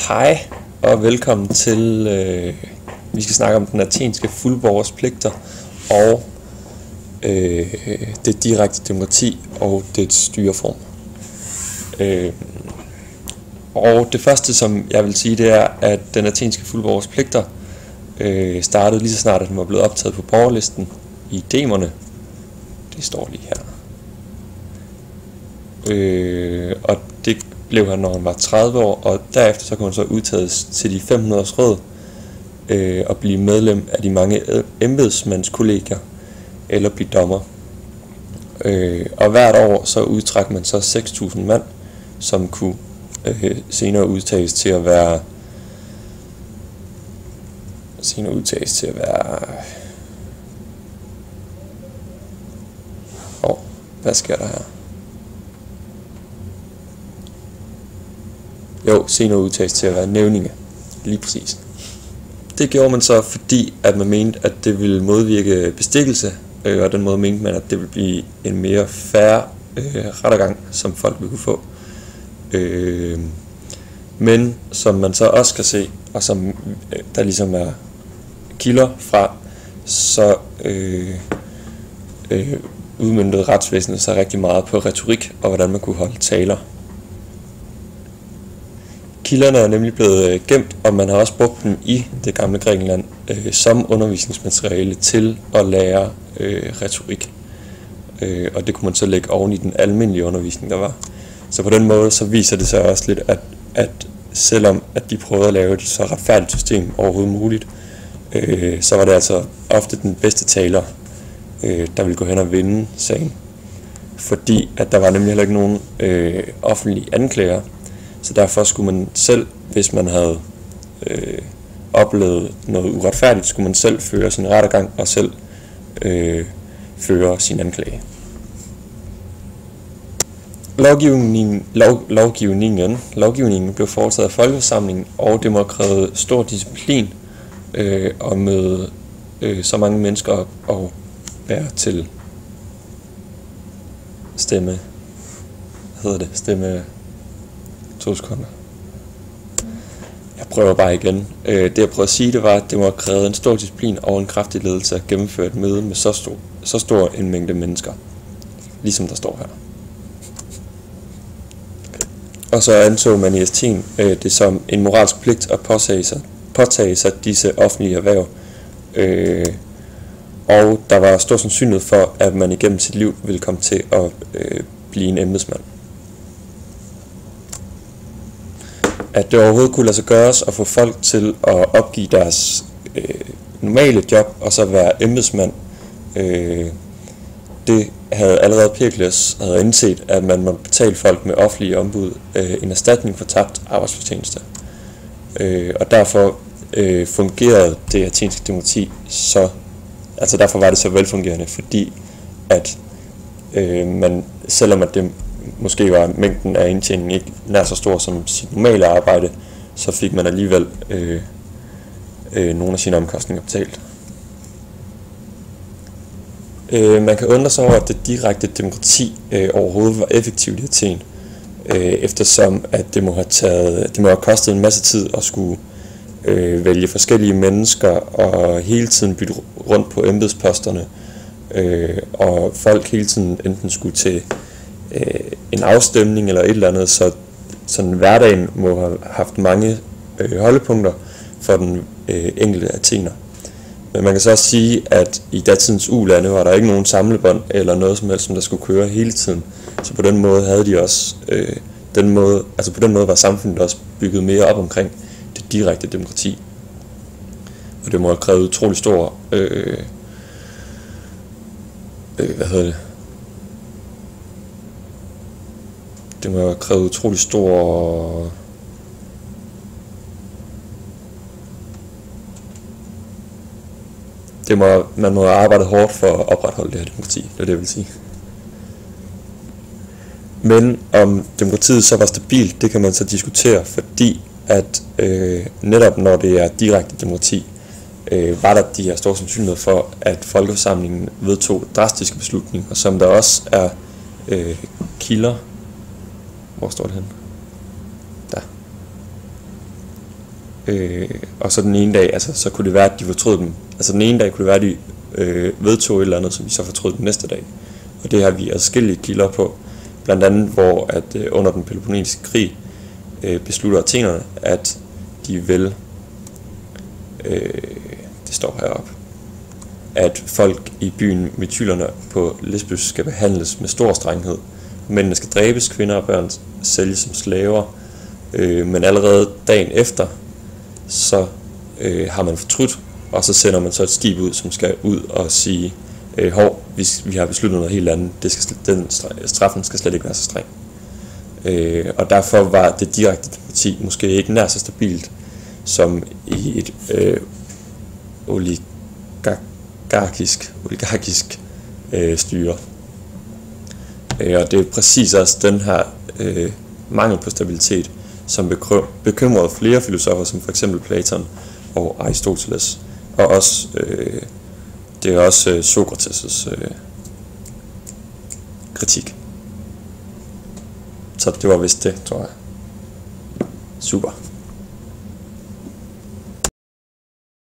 Hej og velkommen til, vi skal snakke om den athenske fuldborgers pligter og det direkte demokrati og dets styreform. Og det første, som jeg vil sige, det er, at den athenske fuldborgers pligter startede lige så snart, at den var blevet optaget på borgerlisten i Demerne. Det står lige her. Og det blev han, når han var 30 år, og derefter så kunne han så udtages til de 500 råd og blive medlem af de mange embedsmandskollegier eller blive dommer. Og hvert år så udtrækker man så 6.000 mand, som kunne senere udtages til at være hvad sker der her? Senere udtages til at være nævninge. Lige præcis. Det gjorde man så, fordi at man mente, at det ville modvirke bestikkelse, og den måde mente man, at det ville blive en mere fair rettergang, som folk ville kunne få. Men som man så også kan se, og som der ligesom er kilder fra, så udmøntede retsvæsenet sig rigtig meget på retorik og hvordan man kunne holde taler. Kilderne er nemlig blevet gemt, og man har også brugt dem i det gamle Grækenland som undervisningsmateriale til at lære retorik. Og det kunne man så lægge oven i den almindelige undervisning, der var. Så på den måde så viser det sig også lidt, at selvom at de prøvede at lave et så retfærdigt system overhovedet muligt, så var det altså ofte den bedste taler, der ville gå hen og vinde sagen. Fordi at der var nemlig heller ikke nogen offentlige anklager. Så derfor skulle man selv, hvis man havde oplevet noget uretfærdigt, skulle man selv føre sin rettergang og selv føre sin anklage. Lovgivningen blev foretaget af folkeforsamlingen, og det må have krævet stor disciplin og møde så mange mennesker op og være til stemme. Stemme 2 sekunder. Jeg prøver bare igen. Det jeg prøver at sige, det var, at det må have krævet en stor disciplin og en kraftig ledelse at gennemføre et møde med så stor en mængde mennesker. Ligesom der står her. Og så anså man i Athen det som en moralsk pligt at påtage sig disse offentlige erhverv. Og der var stor sandsynlighed for, at man igennem sit liv ville komme til at blive en embedsmand. At det overhovedet kunne lade sig gøres at få folk til at opgive deres normale job og så være embedsmand, det havde allerede Perikles havde indset, at man måtte betale folk med offentlige ombud en erstatning for tabt arbejdsfortjeneste. Og derfor fungerede det athenske demokrati så, altså derfor var det så velfungerende, fordi at man, selvom at det måske var mængden af indtjening ikke nær så stor som sit normale arbejde, så fik man alligevel nogle af sine omkostninger betalt. Man kan undre sig over, at det direkte demokrati overhovedet var effektivt i Athen, eftersom at det må have kostet en masse tid at skulle vælge forskellige mennesker og hele tiden bytte rundt på embedsposterne, og folk hele tiden enten skulle til en afstemning eller et eller andet, så sådan hverdagen må have haft mange holdepunkter for den enkelte athener. Men man kan så også sige, at i datidens ulande var der ikke nogen samlebånd eller noget som helst, som der skulle køre hele tiden. Så på den måde havde de også på den måde var samfundet også bygget mere op omkring det direkte demokrati. Og det må have krævet utrolig stor Det må have krævet utrolig stor man må have arbejdet hårdt for at opretholde det her demokrati, det er det, jeg vil sige. Men om demokratiet så var stabilt, det kan man så diskutere, fordi at netop når det er direkte demokrati, var der de her store sandsynligheder for, at folkeforsamlingen vedtog drastiske beslutninger, som der også er kilder. Hvor står det henne? Der. Og så den ene dag, altså så kunne det være, at de fortrød dem. Altså den ene dag kunne det være, at de vedtog et eller andet, som de så fortrød den næste dag. Og det har vi adskillige kilder på. Blandt andet, hvor at under den Peloponnesiske krig beslutter athenerne, at de vil, det står heroppe, at folk i byen Mytilerne på Lesbos skal behandles med stor strenghed. Mændene skal dræbes, kvinder og børn sælges som slaver, men allerede dagen efter, så har man fortrudt, og så sender man så et skib ud, som skal ud og sige, vi har besluttet noget helt andet, straffen skal slet ikke være så streng. Og derfor var det direkte demokrati måske ikke nær så stabilt, som i et oligarkisk styre. Og det er præcis også den her mangel på stabilitet, som bekymrede flere filosofer, som for eksempel Platon og Aristoteles, og også det er også Sokrates' kritik. Så det var vist det, tror jeg. Super.